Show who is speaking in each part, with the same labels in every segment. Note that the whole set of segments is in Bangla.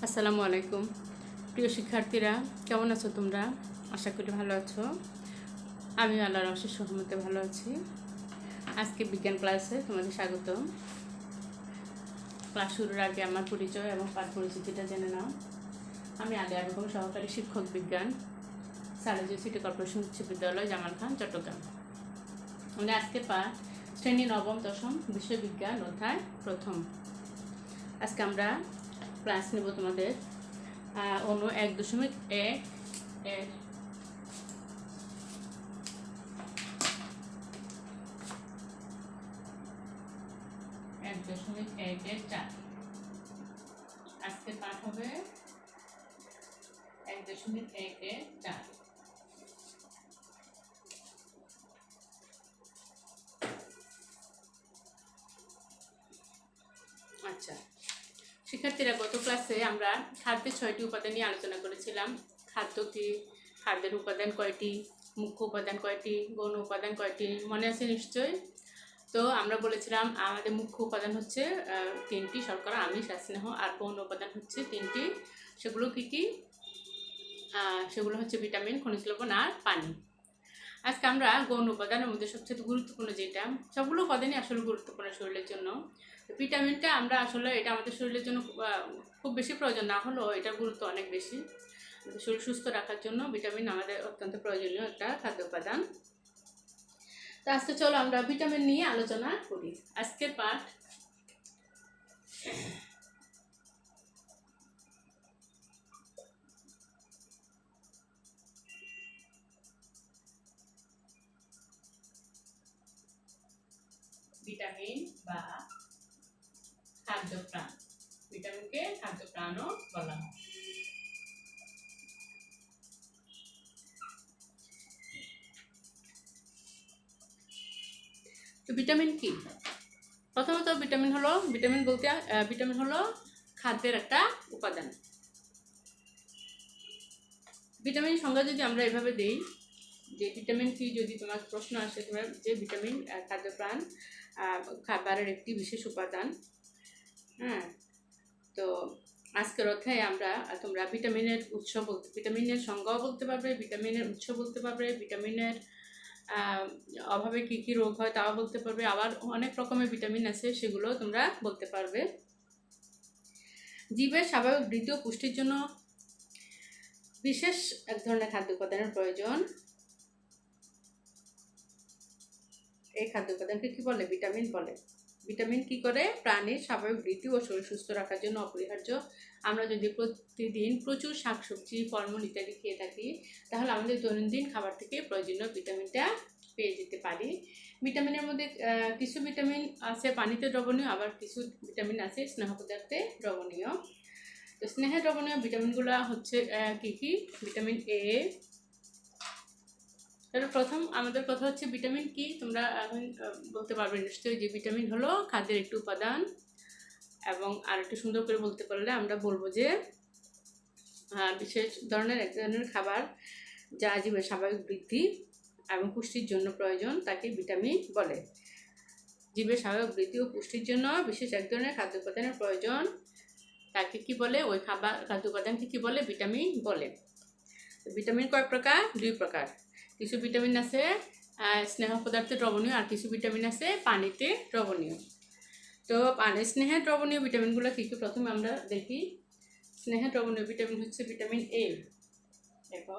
Speaker 1: আসসালামু আলাইকুম প্রিয় শিক্ষার্থীরা, কেমন আছো তোমরা? আশা করি ভালো আছো। আমি আল্লাহর অশেষ রহমতে ভালো আছি। আজকে বিজ্ঞান ক্লাসে তোমাদের স্বাগত। ক্লাস শুরুর আগে আমার পরিচয় এবং পাঠ পরিচিতিটা জেনে নাও। আমি আলিয়া বেগম, সহকারী শিক্ষক বিজ্ঞান, সালেজি সিটি কর্পোরেশন উচ্চ বিদ্যালয়, জামাল খান, চট্টগ্রাম। আমাদের আজকে পাঠ শ্রেণী নবম দশম বিষয় বিজ্ঞান অধ্যায় প্রথম। আজকে আমরা ক্লাস নেব তোমাদের অনু 1.1 এর 1.1-4। আজকে পাঠ হবে 1.1-4। আচ্ছা শিক্ষার্থীরা, গত ক্লাসে আমরা খাদ্যের 6টি উপাদান নিয়ে আলোচনা করেছিলাম। খাদ্য কি, খাদ্যের উপাদান কয়টি, মুখ্য উপাদান কয়টি, গৌণ উপাদান কয়টি, মনে আছে নিশ্চয়ই? তো আমরা বলেছিলাম আমাদের মুখ্য উপাদান হচ্ছে 3টি, শর্করা, আমিষ আর স্নেহ। আর গৌণ উপাদান হচ্ছে 3টি। সেগুলো কি কি? সেগুলো হচ্ছে ভিটামিন, খনিজ লবণ আর পানি। আজকে আমরা গৌণ উপাদানের মধ্যে সবচেয়ে গুরুত্বপূর্ণ যেটা, সবগুলো উপাদানই আসলে গুরুত্বপূর্ণ শরীরের জন্য। ভিটামিনটা আমরা আসলে এটা আমাদের শরীরের জন্য খুব বেশি প্রয়োজন না হলেও এটার গুরুত্ব অনেক বেশি। আমাদের শরীর সুস্থ রাখার জন্য ভিটামিন আমাদের অত্যন্ত প্রয়োজনীয় একটা খাদ্য উপাদান। তো আজকে চলো আমরা ভিটামিন নিয়ে আলোচনা করি। আজকের পাঠ ভিটামিন বা খাদ্যপ্রাণ। ভিটামিনকে খাদ্যপ্রাণও বলা হয়। তো ভিটামিন কি? প্রথমত ভিটামিন হলো খাদ্যের একটা উপাদান। ভিটামিন সংজ্ঞা যদি আমরা এভাবে দিই, যে ভিটামিন কি, যদি তোমার প্রশ্ন আসে তোমার যে ভিটামিন খাদ্যপ্রাণ খাবারের একটি বিশেষ উপাদান। হ্যাঁ, তো আজকের অধ্যায়ে তোমরা ভিটামিনের ভিটামিনের সংজ্ঞাও বলতে পারবে, ভিটামিনের উৎস বলতে পারবে, ভিটামিনের অভাবে কি কি রোগ হয় তাও বলতে পারবে। আবার অনেক রকমের ভিটামিন আছে, সেগুলো তোমরা বলতে পারবে। জীবের স্বাভাবিক বৃদ্ধি ও পুষ্টির জন্য বিশেষ এক ধরনের খাদ্য উপাদানের প্রয়োজন। এই খাদ্য উপাদানকে কি বলে? ভিটামিন বলে। ভিটামিন কি করে? প্রাণীর স্বাভাবিক বৃদ্ধি ও শরীর সুস্থ রাখার জন্য অপরিহার্য। আমরা যদি প্রতিদিন প্রচুর শাকসবজি, ফলমূল ইত্যাদি খেয়ে থাকি, তাহলে আমাদের দৈনন্দিন খাবার থেকে প্রয়োজনীয় ভিটামিনটা পেয়ে যেতে পারি। ভিটামিনের মধ্যে কিছু ভিটামিন আছে পানিতে দ্রবণীয়, আবার কিছু ভিটামিন আছে স্নেহ পদার্থে দ্রবণীয়। তো স্নেহে দ্রবণীয় ভিটামিনগুলো হচ্ছে কি কি? ভিটামিন এ। তাহলে প্রথম আমাদের কথা হচ্ছে ভিটামিন কি, তোমরা এখন বলতে পারবে নিশ্চয়ই যে ভিটামিন হলো খাদ্যের একটি উপাদান। এবং আর একটু সুন্দর করে বলতে পারলে আমরা বলবো যে বিশেষ এক ধরনের খাবার যা জীবের স্বাভাবিক বৃদ্ধি এবং পুষ্টির জন্য প্রয়োজন, তাকে ভিটামিন বলে। জীবের স্বাভাবিক বৃদ্ধি ও পুষ্টির জন্য বিশেষ এক ধরনের খাদ্য উপাদানের প্রয়োজন, তাকে কি বলে? ওই খাদ্য উপাদানকে কি বলে? ভিটামিন বলে। ভিটামিন কয় প্রকার? 2 প্রকার। কিছু ভিটামিন আছে স্নেহ পদার্থে দ্রবণীয়, আর কিছু ভিটামিন আছে পানিতে দ্রবণীয়। তো স্নেহে দ্রবণীয় ভিটামিনগুলো কী কী? প্রথমে আমরা দেখি। স্নেহে দ্রবণীয় ভিটামিন হচ্ছে ভিটামিন এ। দেখো,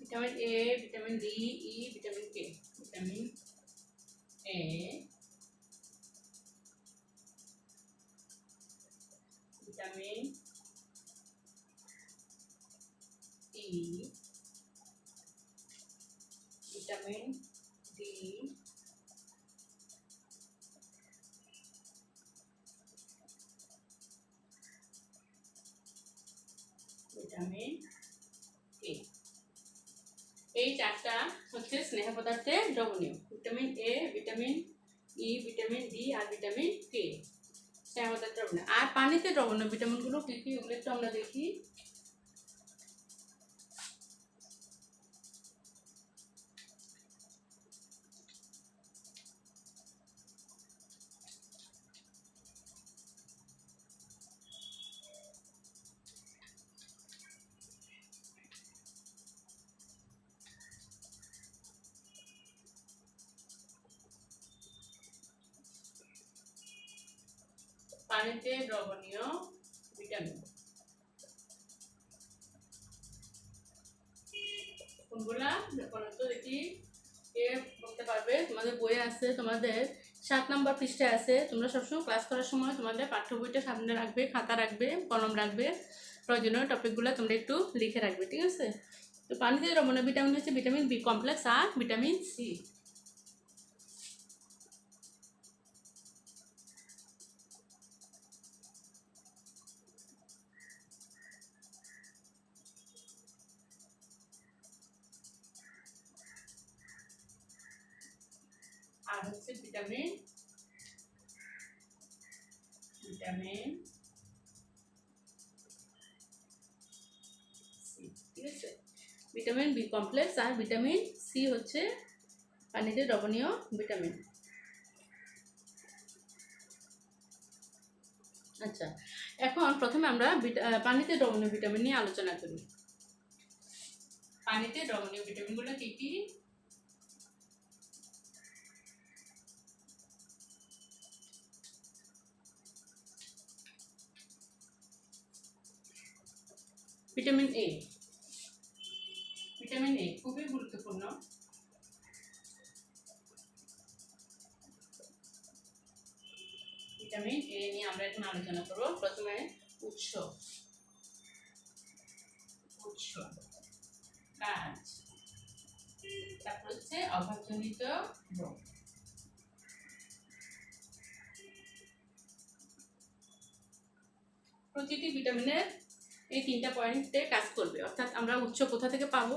Speaker 1: vitamin A, vitamin D, E, vitamin K. Vitamin A, vitamin E, vitamin D, vitamin K. এই চারটা হচ্ছে স্নেহ পদার্থে দ্রবণীয়। Vitamin A, vitamin E, vitamin D আর ভিটামিন কে। আমাদের দ্রবণে। আর পানিতে দ্রবণীয় ভিটামিনগুলো কি কি ওগুলো একটু আমরা দেখি। পানিতে দ্রবণীয় ভিটামিন কোনগুলা তো দেখি, কে বলতে পারবে? তোমাদের বইয়ে আছে, তোমাদের 7 নম্বর পৃষ্ঠায় আছে। তোমরা সবসময় ক্লাস করার সময় তোমাদের পাঠ্য বইটা সামনে রাখবে, খাতা রাখবে, কলম রাখবে, প্রয়োজনীয় টপিকগুলো তোমরা একটু লিখে রাখবে, ঠিক আছে? তো পানিতে দ্রবণীয় ভিটামিন হচ্ছে ভিটামিন বি কমপ্লেক্স আর ভিটামিন সি। আর হচ্ছে ভিটামিন ভিটামিন সি, ঠিক আছে? ভিটামিন বি কমপ্লেক্স আর ভিটামিন সি হচ্ছে পানিতে দ্রবণীয় ভিটামিন। আচ্ছা, এখন প্রথমে আমরা পানিতে দ্রবণীয় ভিটামিন নিয়ে আলোচনা করি। পানিতে দ্রবণীয় ভিটামিনগুলো কি কি? Vitamin A. ভিটামিন এ খুবই গুরুত্বপূর্ণ। ভিটামিন এ নিয়ে আমরা এখন আলোচনা করব। প্রথমে উৎস, কাজ, তারপর হচ্ছে অভাবজনিত রোগ। প্রতিটি ভিটামিনের এই 3টা পয়েন্টে কাজ করবে, অর্থাৎ আমরা উৎস কোথা থেকে পাবো,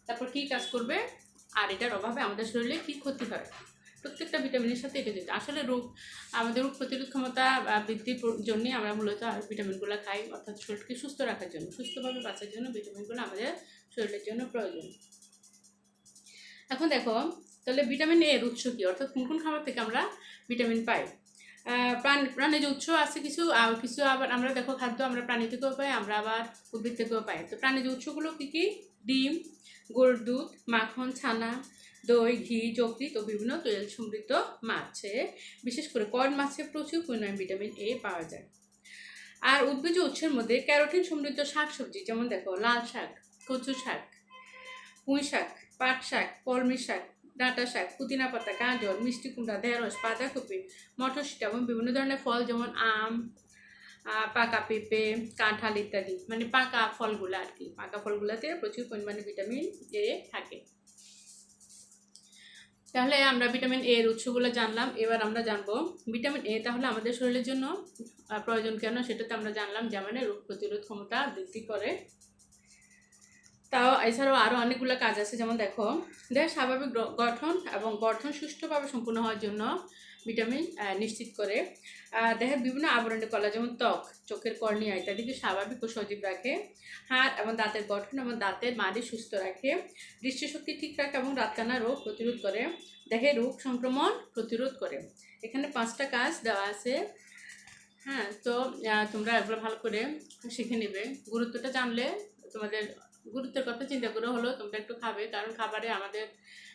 Speaker 1: তারপর কি কাজ করবে, আর এটার অভাবে আমাদের শরীরে কি ক্ষতি হয়। প্রত্যেকটা ভিটামিনের সাথে এটা যেটা আসলে আমাদের রোগ প্রতিরোধ ক্ষমতা বৃদ্ধির জন্যই আমরা মূলত ভিটামিনগুলো খাই, অর্থাৎ শরীরকে সুস্থ রাখার জন্য, সুস্থভাবে বাঁচার জন্য ভিটামিনগুলো আমাদের শরীরের জন্য প্রয়োজন। এখন দেখো, তাহলে ভিটামিন এর উৎস কি, অর্থাৎ কোন কোন খাবার থেকে আমরা ভিটামিন পাই? প্রাণীজ উৎস আছে কিছু, কিছু আবার আমরা দেখো খাদ্য আমরা প্রাণী থেকেও পাই, আমরা আবার উদ্ভিদ থেকেও পাই। তো প্রাণীজ উৎসগুলো কি কি? ডিম, গরুর দুধ, মাখন, ছানা, দই, ঘি, যকৃৎ ও বিভিন্ন তেল সমৃদ্ধ মাছে, বিশেষ করে কড মাছে প্রচুর পরিমাণে ভিটামিন এ পাওয়া যায়। আর উদ্ভিজ উৎসের মধ্যে ক্যারোটিন সমৃদ্ধ শাকসবজি, যেমন দেখো লাল শাক, কচু শাক, পুঁই শাক, পাট শাক, কলমি শাক, ডাঁটা শাক, পুদিনা পাতা, গাজর, মিষ্টি কুমড়া, ঢেঁড়স, বাঁধাকপি, মটরশুঁটি এবং বিভিন্ন ধরনের ফল যেমন আম, পাকা পেঁপে, কাঁঠাল ইত্যাদি, মানে পাকা ফলগুলো আর কি, পাকা ফলগুলোতে প্রচুর পরিমাণে ভিটামিন এ থাকে। তাহলে আমরা ভিটামিন এর উৎসগুলো জানলাম। এবার আমরা জানবো ভিটামিন এ তাহলে আমাদের শরীরের জন্য প্রয়োজন কেন, সেটাতে আমরা জানলাম। যেমন রোগ প্রতিরোধ ক্ষমতা বৃদ্ধি করে, তাও এছাড়াও আরও অনেকগুলো কাজ আছে। যেমন দেখো, দেহের স্বাভাবিক গঠন এবং গঠন সুষ্ঠুভাবে সম্পূর্ণ হওয়ার জন্য ভিটামিন নিশ্চিত করে। দেহের বিভিন্ন আবরণী কলা যেমন ত্বক, চোখের কর্নিয়া ইত্যাদিকে স্বাভাবিক ও সজীব রাখে। হাড় এবং দাঁতের গঠন এবং দাঁতের মাড়ি সুস্থ রাখে। দৃষ্টিশক্তি ঠিক রাখে এবং রাতকানা রোগ প্রতিরোধ করে। দেহে রোগ সংক্রমণ প্রতিরোধ করে। এখানে 5টা কাজ দেওয়া আছে। হ্যাঁ, তো তোমরা এগুলো ভালো করে শিখে নেবে। গুরুত্বটা জানলে তোমাদের গুরুত্বের কথা চিন্তা করে হলো তোমরা একটু খাবে, কারণ খাবারে আমাদের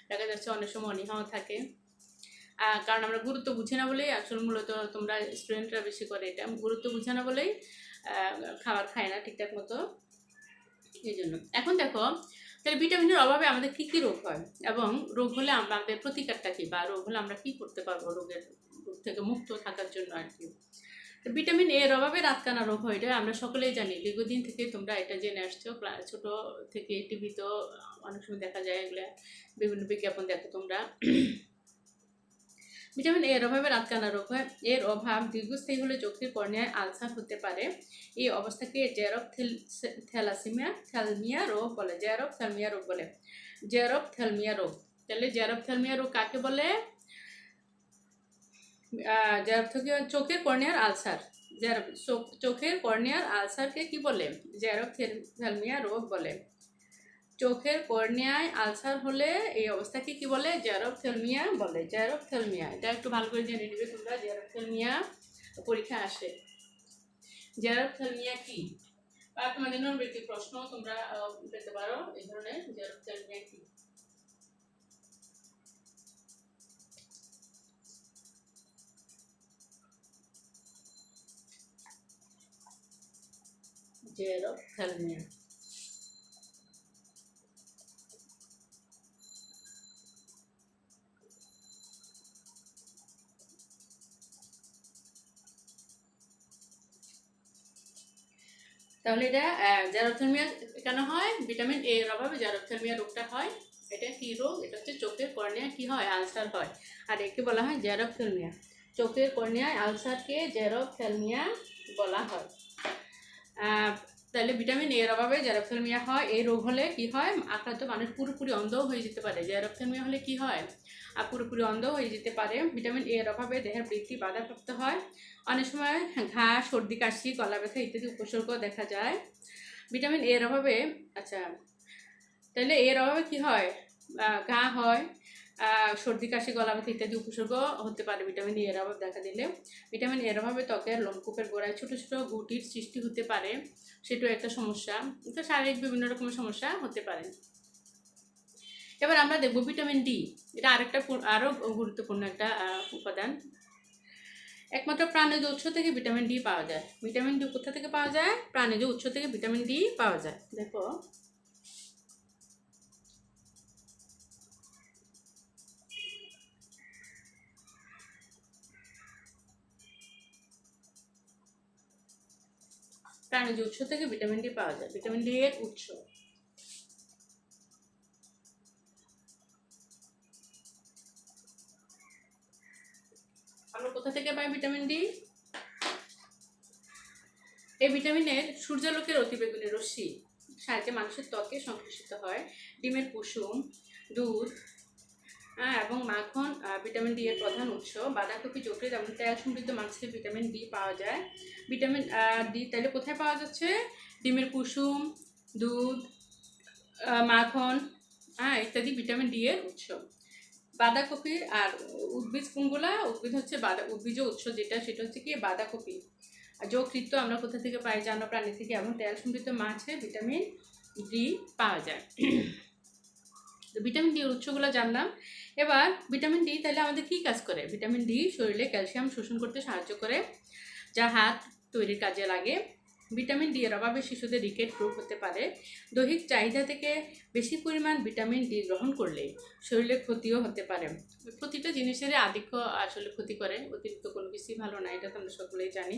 Speaker 1: দেখা যাচ্ছে অনেক সময় অনীহাও থাকে, কারণ আমরা গুরুত্ব বুঝি না বলেই আসলে মূলত তোমরা স্টুডেন্টরা বেশি করে এটা, গুরুত্ব বুঝে না বলেই খাবার খায় না ঠিকঠাক মতো, এই জন্য। এখন দেখো, তাহলে ভিটামিনের অভাবে আমাদের কী কী রোগ হয় এবং রোগ হলে আমাদের প্রতিকারটা কী, বা রোগ হলে আমরা কী করতে পারবো রোগ থেকে মুক্ত থাকার জন্য আর কি। ভিটামিন এর অভাবে রাতকানা রোগ হয়, এটা আমরা সকলেই জানি, দীর্ঘদিন থেকে তোমরা এটা জেনে আসছো। ছোট থেকে টিভিতেও অনেক সময় দেখা যায়, এগুলো বিভিন্ন বিজ্ঞাপন দেখো তোমরা। ভিটামিন এর অভাবে রাতকানা রোগ হয়। এর অভাব দীর্ঘস্থায়ী হলে চোখের কর্নিয়ায় আলসার হতে পারে। এই অবস্থাকে জেরপ্থ্যালমিয়া রোগ বলে। জেরপ্থ্যালমিয়া রোগ বলে। জেরপ্থ্যালমিয়া রোগ, তাহলে জেরপ্থ্যালমিয়া রোগ কাকে বলে? জেরপ্থ্যালমিয়া চোখের কর্নিয়ার আলসার। চোখের কর্নিয়ার আলসারকে কি বলে? জেরপ্থ্যালমিয়া রোগ বলে। চোখের কর্নিয়ায় আলসার হলে এই অবস্থাকে কি বলে? জেরপ্থ্যালমিয়া বলে। জেরপ্থ্যালমিয়া, এটা একটু ভালো করে জেনে নিবে তোমরা। জেরপ্থ্যালমিয়া পরীক্ষা আসে। জেরপ্থ্যালমিয়া কি? বা তোমাদের নৈর্ব্যক্তিক প্রশ্ন তোমরা পেতে পারো এই ধরনের। জেরপ্থ্যালমিয়া কি? জেরপ্থ্যালমিয়া তাহলে এটা জেরপ্থ্যালমিয়া কেন হয়? ভিটামিন এ এর অভাবে জেরপ্থ্যালমিয়া রোগটা হয়। এটা কি রোগ? এটা হচ্ছে চোখের কর্নিয়া কি হয়? আলসার হয়। আর একে বলা হয় জেরপ্থ্যালমিয়া। চোখের কর্নিয়ায় আলসারকে জেরপ্থ্যালমিয়া বলা হয়। তাহলে ভিটামিন এর অভাবে জেরপ্থ্যালমিয়া হয়। এই রোগ হলে কি হয়? আক্রান্ত মানুষ পুরোপুরি অন্ধ হয়ে যেতে পারে। জেরপ্থ্যালমিয়া হলে কি হয়? পুরোপুরি অন্ধ হয়ে যেতে পারে। ভিটামিন এর অভাবে দেহের বৃদ্ধি বাধাপ্রাপ্ত হয়। অনেক সময় ঘা, সর্দি, কাশি, গলা ব্যথা ইত্যাদি উপসর্গ দেখা যায় ভিটামিন এর অভাবে। আচ্ছা, তাহলে এর অভাবে কি হয়? ঘা হয়, সর্দি, কাশি, গলা ব্যথা ইত্যাদি উপসর্গ হতে পারে ভিটামিন এর অভাব দেখা দিলে। ভিটামিন এর অভাবে ত্বকের লোমকূপের গোড়ায় ছোটো ছোটো গুটির সৃষ্টি হতে পারে, সেটাও একটা সমস্যা। তো শারীরিক বিভিন্ন রকমের সমস্যা হতে পারে। এবার আমরা দেখব ভিটামিন ডি। এটা আরও গুরুত্বপূর্ণ একটা উপাদান। একমাত্র প্রাণীজ উৎস থেকে ভিটামিন ডি পাওয়া যায়। ভিটামিন ডি কোথা থেকে পাওয়া যায়? প্রাণীজ উৎস থেকে ভিটামিন ডি পাওয়া যায়। দেখো, প্রাণীজ উৎস থেকে ভিটামিন ডি পাওয়া যায়। ভিটামিন ডি এর উৎস আমরা কোথা থেকে পাই ভিটামিন ডি? এই ভিটামিনের সূর্যালোকের অতিবেগুনি রশ্মি সাহায্যে মানুষের ত্বকে সংশ্লেষিত হয়। ডিমের কুসুম, দুধ এবং মাখন ভিটামিন ডি এর প্রধান উৎস। বাঁধাকপি, যকৃৎ এবং তেল সমৃদ্ধ মাছে ভিটামিন ডি পাওয়া যায়। ভিটামিন ডি তাহলে কোথায় পাওয়া যাচ্ছে? ডিমের কুসুম, দুধ, মাখন ইত্যাদি ভিটামিন ডি এর উৎস। বাঁধাকপি আর উদ্ভিদ কোনগুলা? উদ্ভিদ হচ্ছে উদ্ভিজ উৎস যেটা, সেটা হচ্ছে কি? বাঁধাকপি। আর যকৃৎ তো আমরা কোথা থেকে পাই? জানো, প্রাণী থেকে। এবং তেল সমৃদ্ধ মাছে ভিটামিন ডি পাওয়া যায়। তো ভিটামিন ডি এর উৎসগুলো জানলাম। এবার ভিটামিন ডি তাহলে আমাদের কী কাজ করে? ভিটামিন ডি শরীরে ক্যালসিয়াম শোষণ করতে সাহায্য করে, যা হাত তৈরির কাজে লাগে। ভিটামিন ডি এর অভাবে শিশুদের রিকেট রোগ হতে পারে। দৈহিক চাহিদা থেকে বেশি পরিমাণ ভিটামিন ডি গ্রহণ করলে শরীরে ক্ষতিও হতে পারে। প্রতিটা জিনিসেরই আধিক্য আসলে ক্ষতি করে। অতিরিক্ত কোনো কিছুই ভালো না, এটা তো আমরা সকলেই জানি।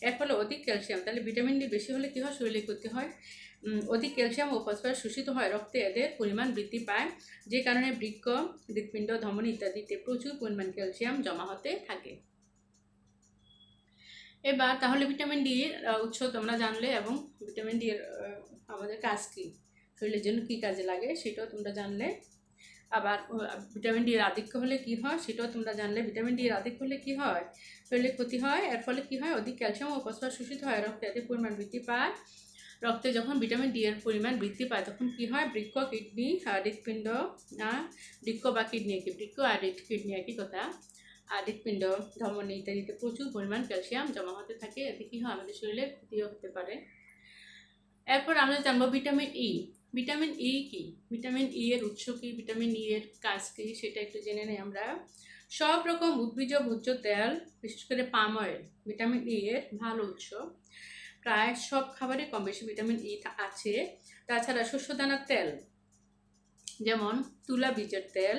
Speaker 1: এর ফলে অধিক ক্যালসিয়াম, তাহলে ভিটামিন ডি বেশি হলে কী হয়? শরীরে ক্ষতি হয়। অধিক ক্যালসিয়াম ও ফসফরাস শোষিত হয়, রক্তে এদের পরিমাণ বৃদ্ধি পায়, যে কারণে বৃক্ক, হৃৎপিণ্ড, ধমনী ইত্যাদিতে প্রচুর পরিমাণ ক্যালসিয়াম জমা হতে থাকে। এবার তাহলে ভিটামিন ডি এর উৎস তোমরা জানলে, এবং ভিটামিন ডি এর আমাদের কাজ কী, শরীরের জন্য কী কাজে লাগে সেটাও তোমরা জানলে। আবার ভিটামিন ডি এর আধিক্য হলে কী হয় সেটাও তোমরা জানলে। ভিটামিন ডি এর আধিক্য হলে কী হয়? শরীরে ক্ষতি হয়। এর ফলে কী হয়? অধিক ক্যালসিয়াম ও ফসফরাস শোষিত হয়, রক্তে এদের পরিমাণ বৃদ্ধি পায়। রক্তে যখন ভিটামিন ডি এর পরিমাণ বৃদ্ধি পায় তখন কী হয়? বৃক্ক, কিডনি, হৃৎপিণ্ড, বৃক্ক বা কিডনি, বৃক্ক আর কিডনি একই কথা, হৃৎপিণ্ড, ধমনী ইত্যাদিতে প্রচুর পরিমাণ ক্যালসিয়াম জমা হতে থাকে। এতে কী হয়? আমাদের শরীরে ক্ষতিও হতে পারে। এরপর আমরা জানবো ভিটামিন ই। ভিটামিন ই কি? ভিটামিন ই এর উৎস কি? ভিটামিন ই এর কাজ কি? সেটা একটু জেনে নেই আমরা। সব রকম উদ্ভিজ ভোজ্য তেল, বিশেষ করে পাম অয়েল ভিটামিন ই এর ভালো উৎস। প্রায় সব খাবারে কম বেশি ভিটামিন ই আছে। তাছাড়া শস্যদানার তেল, যেমন তুলা বীজের তেল,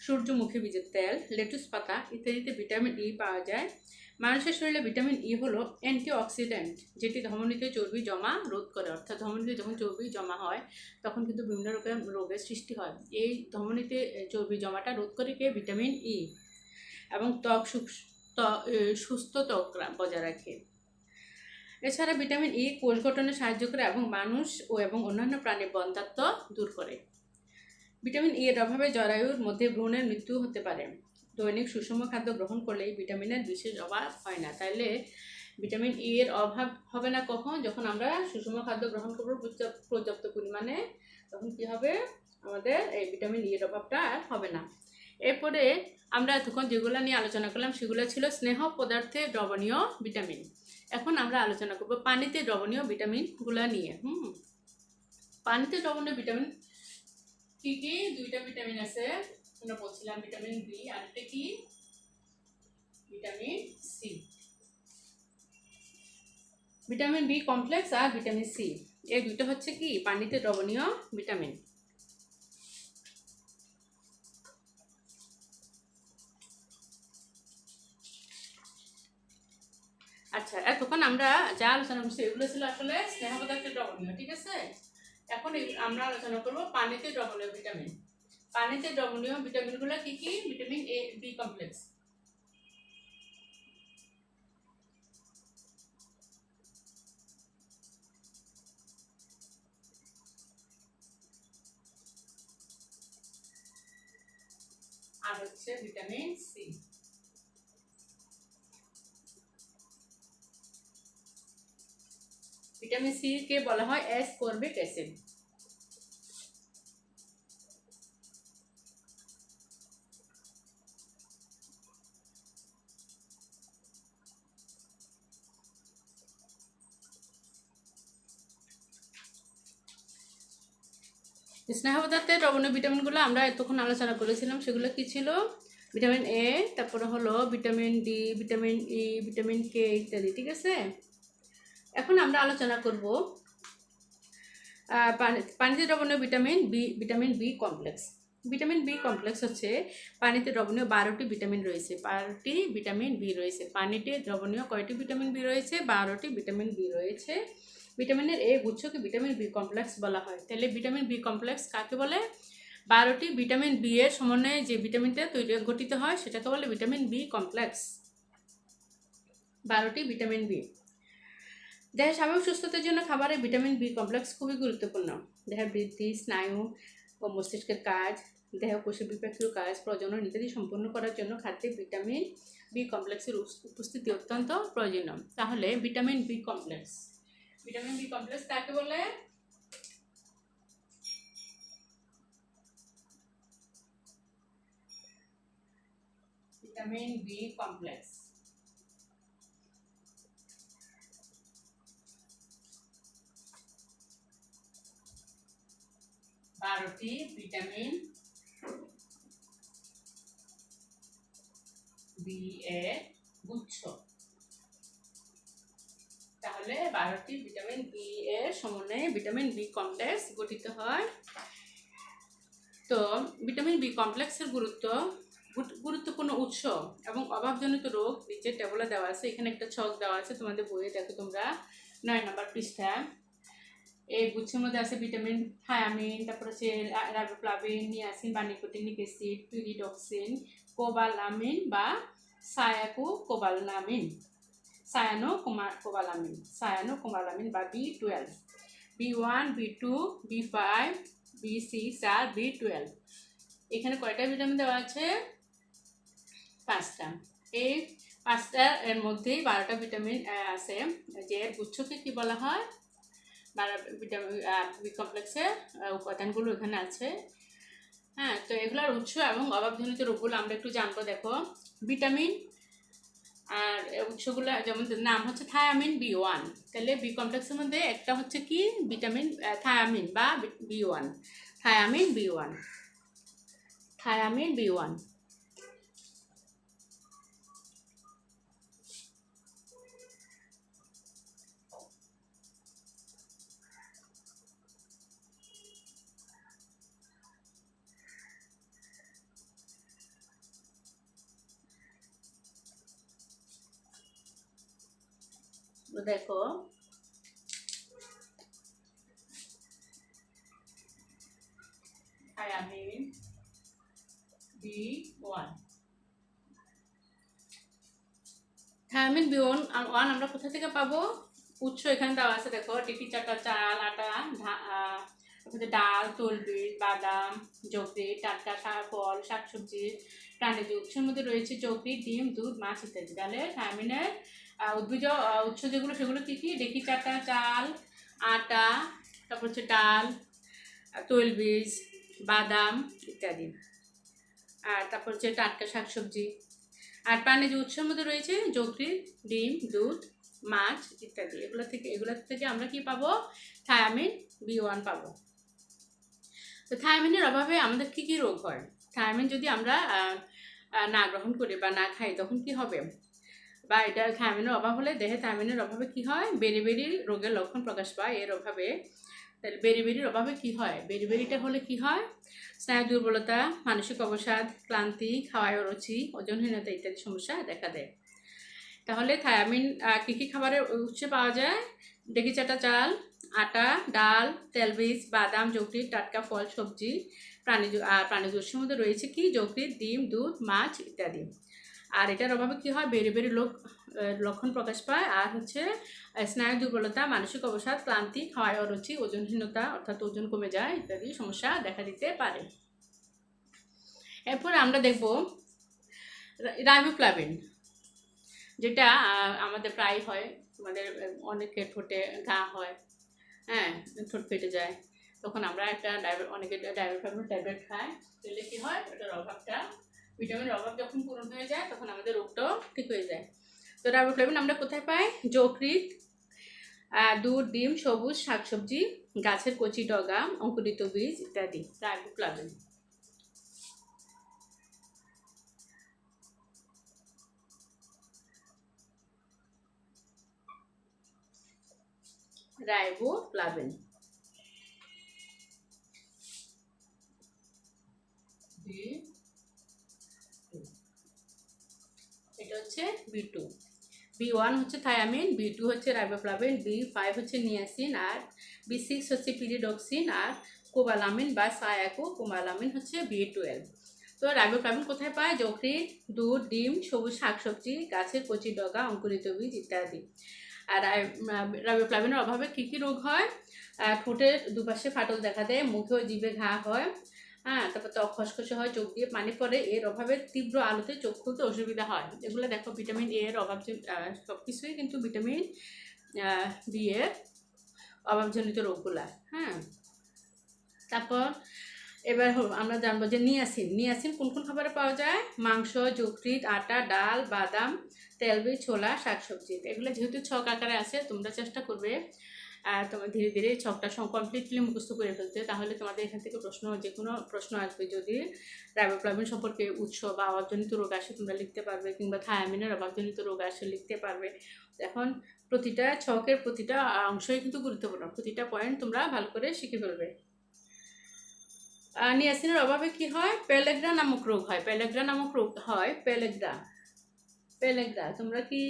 Speaker 1: সূর্যমুখী বীজের তেল, লেটুস পাতা ইত্যাদিতে ভিটামিন ই পাওয়া যায়। মানুষের শরীরে ভিটামিন ই হলো অ্যান্টিঅক্সিডেন্ট, যেটি ধমনীতে চর্বি জমা রোধ করে। অর্থাৎ ধমনীতে যখন চর্বি জমা হয় তখন কিন্তু বিভিন্ন রকম রোগের সৃষ্টি হয়। এই ধমনীতে চর্বি জমাটা রোধ করে কে? Vitamin E. এবং সুস্থ ত্বক বজায় রাখে। এছাড়া ভিটামিন ই কোষ গঠনে সাহায্য করে এবং মানুষ এবং অন্যান্য প্রাণীর বন্ধ্যাত্ব দূর করে। ভিটামিন ই এর অভাবে জরায়ুর মধ্যে ভ্রূণের মৃত্যু হতে পারে। দৈনিক সুষম খাদ্য গ্রহণ করলে এই ভিটামিনের বিশেষ অভাব হয় না। তাইলে ভিটামিন ই এর অভাব হবে না কখন? যখন আমরা সুষম খাদ্য গ্রহণ করবো পর্যাপ্ত পরিমাণে, তখন কি হবে? আমাদের এই ভিটামিন ই এর অভাবটা আর হবে না। এরপরে আমরা এতক্ষণ যেগুলো নিয়ে আলোচনা করলাম সেগুলো ছিল স্নেহ পদার্থে দ্রবণীয় ভিটামিন। এখন আমরা আলোচনা করব পানিতে দ্রবণীয় ভিটামিনগুলো নিয়ে। পানিতে দ্রবণীয় ভিটামিন কি কি? দুইটা ভিটামিন আছে, আমরা বলছিলাম ভিটামিন বি আর একটা কি? Vitamin C. Vitamin B complex আর ভিটামিন সি, এই দুইটা হচ্ছে কি পানিতে দ্রবণীয় ভিটামিন। আচ্ছা, এতক্ষণ আমরা যা আলোচনা করছি এগুলো ছিল আসলে স্নেহ পদার্থের দ্রবণীয়, ঠিক আছে? এখন আমরা আলোচনা করব পানিতে দ্রবণীয় ভিটামিন। পানিতে দ্রবণীয় ভিটামিনগুলো কি কি? Vitamin A B complex. আর হচ্ছে ভিটামিন সি। ভিটামিন সি কে বলা হয় অ্যাসকর্বিক অ্যাসিড। স্নেহ পদার্থের দ্রবণীয় ভিটামিনগুলো আমরা এতক্ষণ আলোচনা করেছিলাম, সেগুলো কি ছিল? ভিটামিন এ, তারপরে হলো vitamin D, vitamin E, vitamin K ইত্যাদি, ঠিক আছে? এখন আমরা আলোচনা করব পানিতে দ্রবণীয় vitamin B complex. Vitamin B complex হচ্ছে পানিতে দ্রবণীয় 12টি ভিটামিন রয়েছে, 12টি ভিটামিন বি রয়েছে। পানিতে দ্রবণীয় কয়টি ভিটামিন বি রয়েছে? 12টি ভিটামিন বি রয়েছে। ভিটামিনের এই গুচ্ছকে ভিটামিন বি কমপ্লেক্স বলা হয়। তাহলে ভিটামিন বি কমপ্লেক্স কাকে বলে? 12টি ভিটামিন বি এর সমন্বয়ে যে ভিটামিনটা গঠিত হয় সেটাকে বলে ভিটামিন বি কমপ্লেক্স। 12টি ভিটামিন বি। দেহের স্বাভাবিক সুস্থতার জন্য খাবারে ভিটামিন বি কমপ্লেক্স খুবই গুরুত্বপূর্ণ। দেহের বৃদ্ধি, স্নায়ু ও মস্তিষ্কের কাজ, দেহ কোষের বিপাকীয় কাজ, প্রজনন ইত্যাদি সম্পন্ন করার জন্য খাদ্যে ভিটামিন বি কমপ্লেক্সের উপস্থিতি অত্যন্ত প্রয়োজনীয়। তাহলে ভিটামিন বি কমপ্লেক্স কাকে বলে? Vitamin B complex. বারোটি ভিটামিন বি এর গুচ্ছ। তাহলে 12টি ভিটামিন বি এর সমন্বয়ে ভিটামিন বি কমপ্লেক্স গঠিত হয়। তো ভিটামিন বি কমপ্লেক্সের গুরুত্বপূর্ণ উৎস এবং অভাবজনিত রোগ নিচের টেবলে দেওয়া আছে। এখানে একটা ছক দেওয়া আছে, তোমাদের বইয়ে দেখো তোমরা 9 নম্বর পৃষ্ঠা। এই গুচ্ছের মধ্যে আছে ভিটামিন থায়ামিন, তারপর হচ্ছে রাইবোফ্লাভিন, নিয়াসিন বা নিকোটিনিক অ্যাসিড, পিরিডক্সিন, কোবালামিন বা সায়ানোকোবালামিন বা B12, B1, B2, B5, B6 আর B12। এখানে কয়টা ভিটামিন দেওয়া আছে? 5টা। এই 5টার এর মধ্যেই 12টা ভিটামিন আছে, যে গুচ্ছকে কি বলা হয়? ভিটামিন বি কমপ্লেক্সের উপাদানগুলো এখানে আছে। হ্যাঁ, তো এগুলোর উৎস এবং অভাবজনিত রোগগুলো আমরা একটু জানবো। দেখো, ভিটামিন আর উৎসগুলো যেমন নাম হচ্ছে থায়ামিন B1। তাহলে বি কমপ্লেক্সের মধ্যে একটা হচ্ছে কি ভিটামিন থায়ামিন বা B1। Thymine B1। দেখো, থায়ামিন B1। থায়ামিন B1 আমরা কোথা থেকে পাবো? উৎস এখানে দেওয়া আছে, দেখো, ডিপি চাটা, চাল, আটা, তারপরে ডাল, তৈলবীজ, বাদাম, যকৃৎ, টাটকা ফল, শাকসবজি, প্রাণীজ উৎসের মধ্যে রয়েছে যকৃৎ, ডিম, দুধ, মাছ ইত্যাদি। তাহলে থায়ামিনের উদ্ভিজ উৎস যেগুলো সেগুলো কী কী দেখি? চাল, আটা, তারপর হচ্ছে ডাল, তৈলবীজ, বাদাম ইত্যাদি। আর তারপর হচ্ছে টাটকা শাকসবজি। আর প্রাণীজ উৎসের মধ্যে রয়েছে যকৃৎ, ডিম, দুধ, মাছ ইত্যাদি। এগুলোর থেকে আমরা কি পাবো? থায়ামিন B1 পাবো। তো থায়ামিনের অভাবে আমাদের কি কি রোগ হয়? থায়ামিন যদি আমরা না গ্রহণ করি বা না খাই তখন কি হবে? বা এটা থায়ামিনের অভাব হলে দেহে থায়ামিনের অভাবে কি হয়? বেরি রোগের লক্ষণ প্রকাশ পায় এর অভাবে। তাহলে বেরির অভাবে কি হয়? বেরিটা হলে কি হয়? স্নায়ু দুর্বলতা, মানসিক অবসাদ, ক্লান্তি, খাওয়ায় অরুচি, ওজনহীনতা ইত্যাদি সমস্যা দেখা দেয়। তাহলে থায়ামিন কী কী খাবারের উৎসে পাওয়া যায়? দেখি চাল, আটা, ডাল, তেলবীজ, বাদাম, যকৃৎ, টাটকা ফল, সবজি, প্রাণীজ উৎসের মধ্যে রয়েছে কি? যকৃৎ, ডিম, দুধ, মাছ ইত্যাদি। আর এটার অভাবে কি হয়? বেরি লক্ষণ প্রকাশ পায়। আর হচ্ছে স্নায়ু দুর্বলতা, মানসিক অবসাদ, ক্লান্তি, খাওয়ায় অরুচি, ওজনহীনতা অর্থাৎ ওজন কমে যায় ইত্যাদি সমস্যা দেখা দিতে পারে। এরপর আমরা দেখব রাইবোফ্লাভিন, যেটা আমাদের প্রায় হয়। আমাদের অনেকে ঠোঁটে ঘা হয়, হ্যাঁ, ঠোঁট ফেটে যায়, তখন আমরা অনেকে রাইবোফ্লাভিন ট্যাবলেট খায়। তাহলে কি হয়? ওটার অভাবটা, ভিটামিনের অভাব যখন পূরণ হয়ে যায় তখন আমাদের রোগটাও ঠিক হয়ে যায়। তো রাইবোফ্লাভিন আমরা কোথায় পাই? যকৃৎ, দুধ, ডিম, সবুজ শাকসবজি, গাছের কচি ডগা, অঙ্কুরিত বীজ ইত্যাদি। রাইবোফ্লাভিন। রাইবোফ্লাভিন এটা হচ্ছে B2। B1 হচ্ছে থায়ামিন, B2 হচ্ছে রাইবোফ্লাভিন, B5 হচ্ছে নিয়াসিন, আর B6 হচ্ছে পিরিডক্সিন, আর কোবালামিন বা সায়াকোবালামিন হচ্ছে B12। তো রাইবোফ্লাভিন কোথায় পায়? যকৃৎ, দুধ, ডিম, সবুজ শাকসবজি, গাছের কচি ডগা, অঙ্কুরিত বীজ ইত্যাদি। আর রাইবোফ্লাভিনের অভাবে কী কী রোগ হয়? ঠোঁটের দুপাশে ফাটল দেখা দেয়, মুখে ও জিভে ঘা হয়, হ্যাঁ, তারপর ত্বক খসখসে হয়, চোখ দিয়ে পানি পড়ে, এর অভাবে তীব্র আলোতে চোখ খুলতে অসুবিধা হয়। এগুলো দেখো ভিটামিন এ এর অভাব, সব কিছুই কিন্তু ভিটামিন বি এর অভাবজনিত রোগগুলা। হ্যাঁ, তারপর এবার আমরা জানবো যে নিয়াসিন কোন কোন খাবারে পাওয়া যায়? মাংস, যকৃৎ, আটা, ডাল, বাদাম, তেলবীজ, ছোলা, শাকসবজি। এগুলো যেহেতু ছক আকারে আছে, তোমরা চেষ্টা করবে তোমার ধীরে ধীরে ছকটা কমপ্লিটলি মুখস্থ করে ফেলতে। তাহলে তোমাদের এখান থেকে যে কোনো প্রশ্ন আসবে। যদি রাইবোফ্লাভিন সম্পর্কে উৎস বা অভাবজনিত রোগ আসে তোমরা লিখতে পারবে, কিংবা থায়ামিনের অভাবজনিত রোগ আসে লিখতে পারবে। এখন প্রতিটা ছকের প্রতিটা অংশই কিন্তু গুরুত্বপূর্ণ, প্রতিটা পয়েন্ট তোমরা ভালো করে শিখে ফেলবে। নিয়াসিনের অভাবে কি হয়? পেলেগ্রা নামক রোগ হয়। পেলেগ্রা তোমরা কি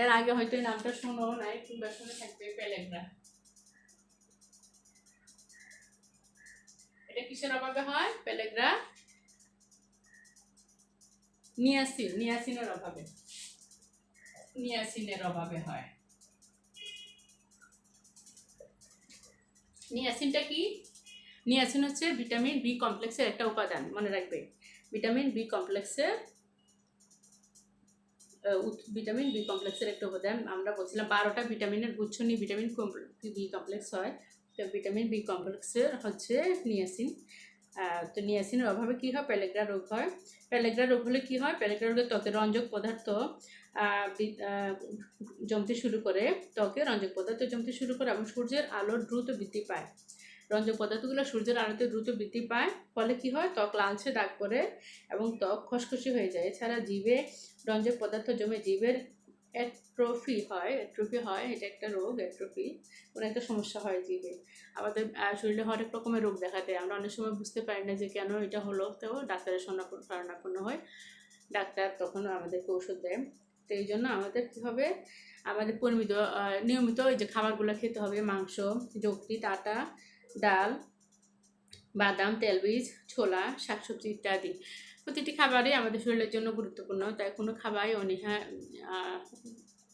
Speaker 1: এর আগে হয়তো এই নামটা শোনো নাই কিংবা শুনে থাকবে? পেলেগ্রা এটা কিসের অভাবে হয়? পেলেগ্রা নিয়াসিনের অভাবে হয়। নিয়াসিনটা কি? নিয়াসিন হচ্ছে ভিটামিন বি কমপ্লেক্সের একটা উপাদান, মনে রাখবে। ভিটামিন বি কমপ্লেক্সের একটা উপাদান। আমরা বলছিলাম 12টা ভিটামিনের গুচ্ছ নিয়ে ভিটামিন বি কমপ্লেক্স হয়। তো ভিটামিন বি কমপ্লেক্সের হচ্ছে নিয়াসিন। তো নিয়াসিনের অভাবে কি হয়? পেলেগ্রা রোগ হয়। পেলেগ্রা রোগ হলে কি হয়? পেলেগ্রা রোগে ত্বকের রঞ্জক পদার্থ জমতে শুরু করে, এবং সূর্যের আলোর দ্রুত বৃদ্ধি পায়। রঞ্জক পদার্থগুলো সূর্যের আলোতে দ্রুত বৃদ্ধি পায়, ফলে কি হয়? ত্বক লালচে দাগ পড়ে এবং ত্বক খসখসে হয়ে যায়। এছাড়া জিভে রঞ্জক পদার্থ জমে জিভের অ্যাট্রফি হয়। এটা একটা রোগ, অ্যাট্রফি, কোনো একটা সমস্যা হয় জিভে। আমাদের শরীরে হরেক রকমের রোগ দেখা দেয়, আমরা অনেক সময় বুঝতে পারি না যে কেন এটা হলো। তো ডাক্তারের শরণাপন্ন হয়, ডাক্তার তখন আমাদেরকে ওষুধ দেয়। তো এই জন্য আমাদের কী হবে? আমাদের নিয়মিত এই যে খাবারগুলো খেতে হবে: মাংস, যকৃৎ, আটা, ডাল, বাদাম, তেলবীজ, ছোলা, শাকসবজি ইত্যাদি। প্রতিটি খাবারই আমাদের শরীরের জন্য গুরুত্বপূর্ণ, তাই কোনো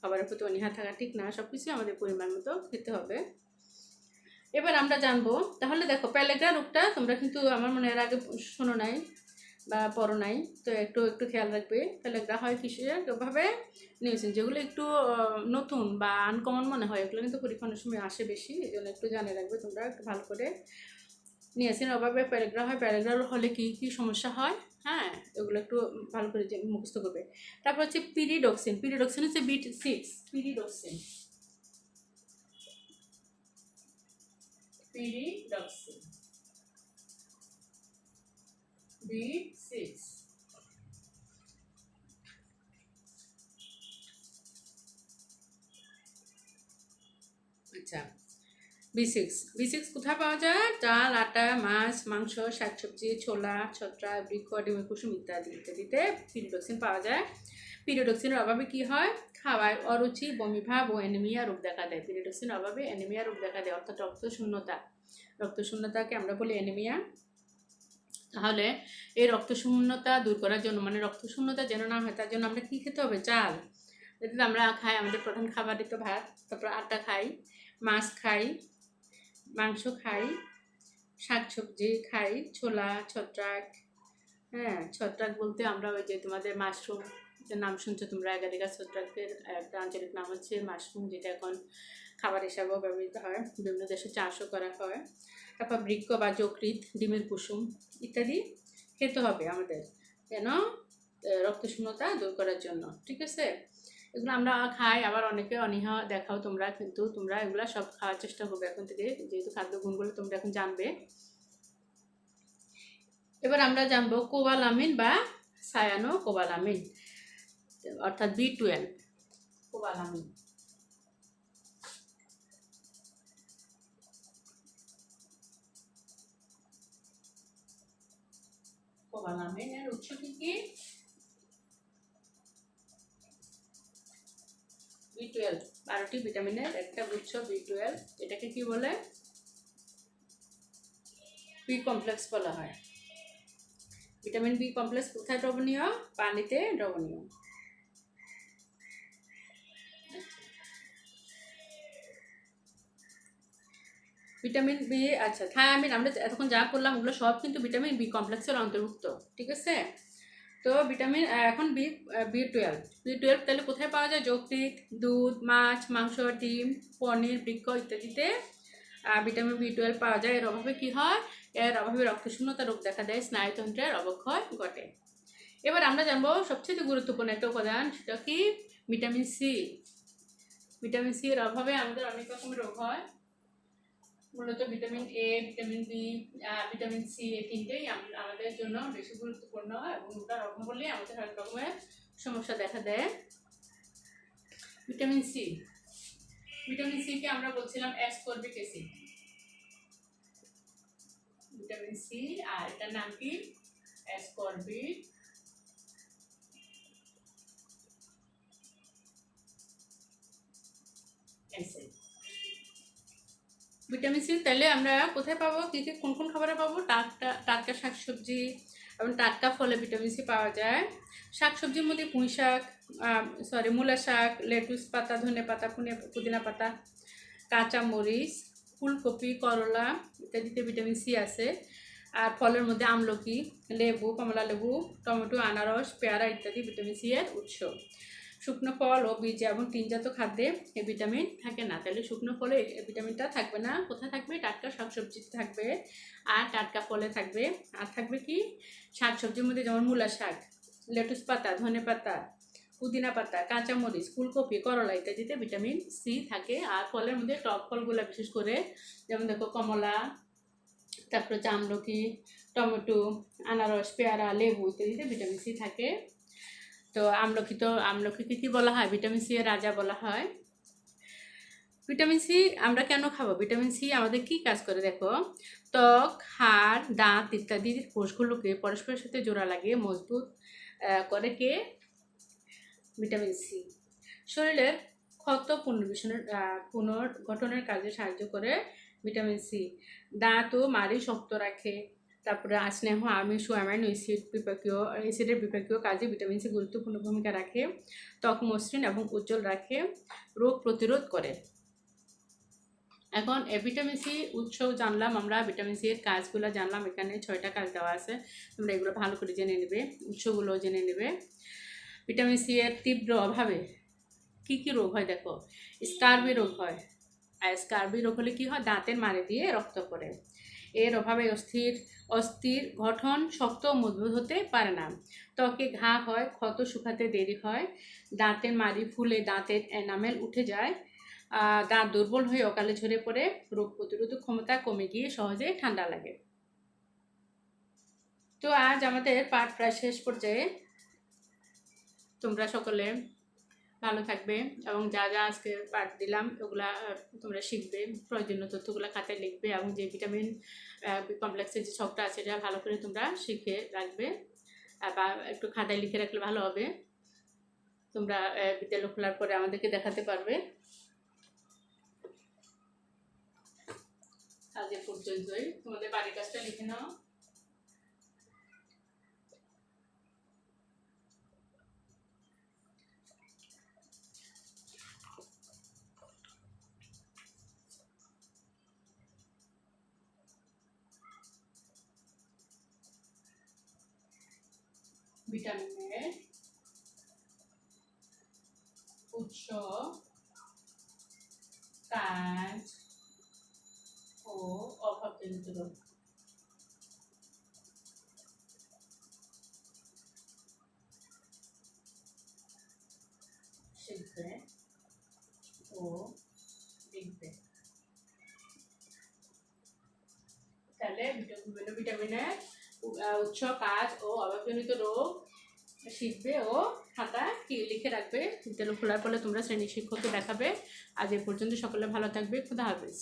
Speaker 1: খাবারের প্রতি অনীহা থাকা ঠিক না। সব কিছুই আমাদের পরিমাণ মতো খেতে হবে। এবার আমরা জানবো, তাহলে দেখো প্যালেগ্রা রোগটা তোমরা কিন্তু আমার মনে এর আগে শোনো নাই বা পড়ো নাই, তো একটু একটু খেয়াল রাখবে। প্যালেগ্রা হয় কিভাবে নিয়েছেন, যেগুলো একটু নতুন বা আনকমন মনে হয় ওগুলো কিন্তু পরীক্ষণের সময় আসে বেশি, এই জন্য একটু জানে রাখবে তোমরা একটু ভালো করে। নিয়েছেন অভাবে প্যালেগ্রা হয়, প্যালেগ্রা হলে কী কী সমস্যা হয়, হ্যাঁ এগুলো একটু ভালো করে মুখস্থ করবে। তারপর হচ্ছে পিরিডক্সিন, পিরিডক্সিন হচ্ছে B6, পিরিডক্সিন, পিরিডক্সিন B6। আচ্ছা, B6 কোথায় পাওয়া যায়? ডাল, আটা, মাছ, মাংস, শাকসবজি, ছোলা, ছত্রাক, বৃক্ষ, ডিমের কুসুম ইত্যাদি ইত্যাদিতে পিরিডক্সিন পাওয়া যায়। পিরিডক্সিনের অভাবে কি হয়? খাওয়ায় অরুচি, বমিভাব ও অ্যানিমিয়া রোগ দেখা দেয়। পিরিডক্সিনের অভাবে অ্যানিমিয়া রোগ দেখা দেয়, অর্থাৎ রক্তশূন্যতা। রক্তশূন্যতাকে আমরা বলি অ্যানিমিয়া। তাহলে এই রক্তশূন্যতা দূর করার জন্য, মানে রক্তশূন্যতা যেন না হয় তার জন্য আমরা কি খেতে হবে? চাল। যেটা আমরা খাই, আমাদের প্রধান খাবারই তো ভাত, তারপর আটা খাই, মাছ খাই, মাংস খাই, শাকসবজি খাই, ছোলা, ছত্রাক। হ্যাঁ, ছত্রাক বলতে আমরা ওই যে তোমাদের মাশরুম যে নাম শুনছো তোমরা, এগারিকা ছত্রাকের একটা আঞ্চলিক নাম হচ্ছে মাশরুম, যেটা এখন খাবার হিসাবেও ব্যবহৃত হয়, বিভিন্ন দেশে চাষও করা হয়। তারপর বৃক্ষ বা যকৃৎ, ডিমের কুসুম ইত্যাদি খেতে হবে আমাদের, কেন? রক্তশূন্যতা দূর করার জন্য, ঠিক আছে? এগুলো আমরা খাই, আবার অনেকে অনীহা দেখাও তোমরা, কিন্তু তোমরা এগুলো সব খাওয়ার চেষ্টা করবে এখন থেকে, যেহেতু খাদ্য গুণগুলো তোমরা এখন জানবে। এবার আমরা জানবো কোবালামিন বা সায়ানো কোবালামিন, অর্থাৎ B12। কোবালামিন, কোবালামিনের উৎস কি কি? B12, 12টি ভিটামিনের একটা উৎস B12। এটাকে কি বলে? বি কমপ্লেক্স বলা হয়। ভিটামিন বি কমপ্লেক্স কোথায় দ্রবণীয়? পানিতে দ্রবণীয়। ভিটামিন বি, আচ্ছা থায়ামিন, আমরা এতক্ষণ যা করলাম ওগুলো সব কিন্তু ভিটামিন বি কমপ্লেক্সের অন্তর্ভুক্ত, ঠিক আছে? তো ভিটামিন এখন B12 তাহলে কোথায় পাওয়া যায়? যকৃৎ, দুধ, মাছ, মাংস, ডিম, পনির, বৃক্ষ ইত্যাদিতে ভিটামিন B12 পাওয়া যায়। এর অভাবে কি হয়? এর অভাবে রক্তশূন্যতা রোগ দেখা দেয়, স্নায়ুতন্ত্রের অবক্ষয় ঘটে। এবার আমরা জানবো সবচেয়ে গুরুত্বপূর্ণ একটা উপাদান, সেটা কি? Vitamin C. ভিটামিন সি এর অভাবে আমাদের অনেক রকমের রোগ হয়, মূলত vitamin A, vitamin B, vitamin C, এই তিনটেই আমাদের জন্য বেশি গুরুত্বপূর্ণ, এবং ওটার অভাব হলে আমাদের অনেক রকমের সমস্যা দেখা দেয়। ভিটামিন সি, ভিটামিন সি কে আমরা বলছিলাম অ্যাসকর্বিক অ্যাসিড। ভিটামিন সি, আর এটার নাম কি? Ascorbic acid. ভিটামিন সি তাহলে আমরা কোথায় পাবো? কী কী কোন কোন খাবারে পাবো? টাটকা শাকসবজি এবং টাটকা ফলে ভিটামিন সি পাওয়া যায়। শাকসবজির মধ্যে পুঁই শাক, মূলা শাক, লেটুস পাতা, ধনে পাতা, পুদিনা পাতা, কাঁচা মরিচ, ফুলকপি, করলা ইত্যাদিতে ভিটামিন সি আছে। আর ফলের মধ্যে আমলকি, লেবু, কমলা লেবু, টমেটো, আনারস, পেয়ারা ইত্যাদি ভিটামিন সি এর উৎস। শুকনো ফল ও বীজ এবং টিনজাত খাদ্যে এই ভিটামিন থাকে না, তাহলে শুকনো ফলে এই ভিটামিনটা থাকবে না। কোথায় থাকবে? টাটকা শাকসবজিতে থাকবে, আর টাটকা ফলে থাকবে। আর থাকবে কি? শাকসবজির মধ্যে যেমন মূলা শাক, লেটুস পাতা, ধনে পাতা, পুদিনা পাতা, কাঁচামরিচ, ফুলকপি, করলা ইত্যাদিতে ভিটামিন সি থাকে। আর ফলের মধ্যে টক ফলগুলো বিশেষ করে, যেমন দেখো কমলা, তারপরে হচ্ছে আমলকি, টমেটো, আনারস, পেয়ারা, লেবু ইত্যাদিতে ভিটামিন সি থাকে। তো আমলকিকে কি বলা হয়? ভিটামিন সি এর রাজা বলা হয়। ভিটামিন সি আমরা কেন খাবো? ভিটামিন সি আমাদের কি কাজ করে দেখো, ত্বক, হাড়, দাঁত ইত্যাদির কোষগুলোকে পরস্পরের সাথে জোড়া লাগিয়ে মজবুত করে কে? Vitamin C. শরীরের ক্ষত পুনর্গঠনের কাজে সাহায্য করে ভিটামিন সি। দাঁত ও মাড়ি শক্ত রাখে। তারপরে স্নেহ, আমিষ ও অ্যামাইনো অ্যাসিডের বিপাকীয় কাজে ভিটামিন সি গুরুত্বপূর্ণ ভূমিকা রাখে। ত্বক মসৃণ এবং উজ্জ্বল রাখে, রোগ প্রতিরোধ করে। এখন ভিটামিন সি উৎস জানলাম, আমরা ভিটামিন সি এর কাজগুলো জানলাম। এখানে 6টা কাজ দেওয়া আছে, তোমরা এগুলো ভালো করে জেনে নেবে, উৎসগুলো জেনে নেবে। ভিটামিন সি এর তীব্র অভাবে কি কি রোগ হয় দেখো, স্কার্বি রোগ হয়। আর স্কার্বি রোগ হলে কি হয়, দাঁতের মাড়ি দিয়ে রক্ত পড়ে। এর অভাবে অস্থির গঠন শক্ত ও মজবুত হতে পারে না। ত্বকে ঘা হয়, ক্ষত শুকাতে দেরি হয়, দাঁতের মাড়ি ফুলে দাঁতের এনামেল উঠে যায়, দাঁত দুর্বল হয়ে অকালে ঝরে পড়ে, রোগ প্রতিরোধক ক্ষমতা কমে গিয়ে সহজে ঠান্ডা লাগে। তো আজ আমাদের পাঠ প্রায় শেষ পর্যায়ে। তোমরা সকলে ভালো থাকবে এবং যা যা আজকে পাঠ দিলাম ওগুলা তোমরা শিখবে, প্রয়োজনীয় তথ্যগুলো খাতায় লিখবে এবং যে ভিটামিন কমপ্লেক্সের যে ছকটা আছে এটা ভালো করে তোমরা শিখে রাখবে বা একটু খাতায় লিখে রাখলে ভালো হবে। তোমরা বিদ্যালয় খোলার পরে আমাদেরকে দেখাতে পারবে। আজ এ পর্যন্তই, তোমাদের বাড়ির কাজটা লিখে নাও। ভিটামিনের উৎস, কাজ ও অভাবজনিত রোগ। শিখবে ও লিখবে। তাহলে বিভিন্ন ভিটামিনের উৎস, কাজ ও অভাবজনিত রোগ শিখবে ও খাতা লিখে রাখবে। বিদ্যালয় খোলার পরে তোমরা শ্রেণী শিক্ষককে দেখাবে। আজ এ পর্যন্ত সকলে ভালো থাকবে। খুদা হাফেজ।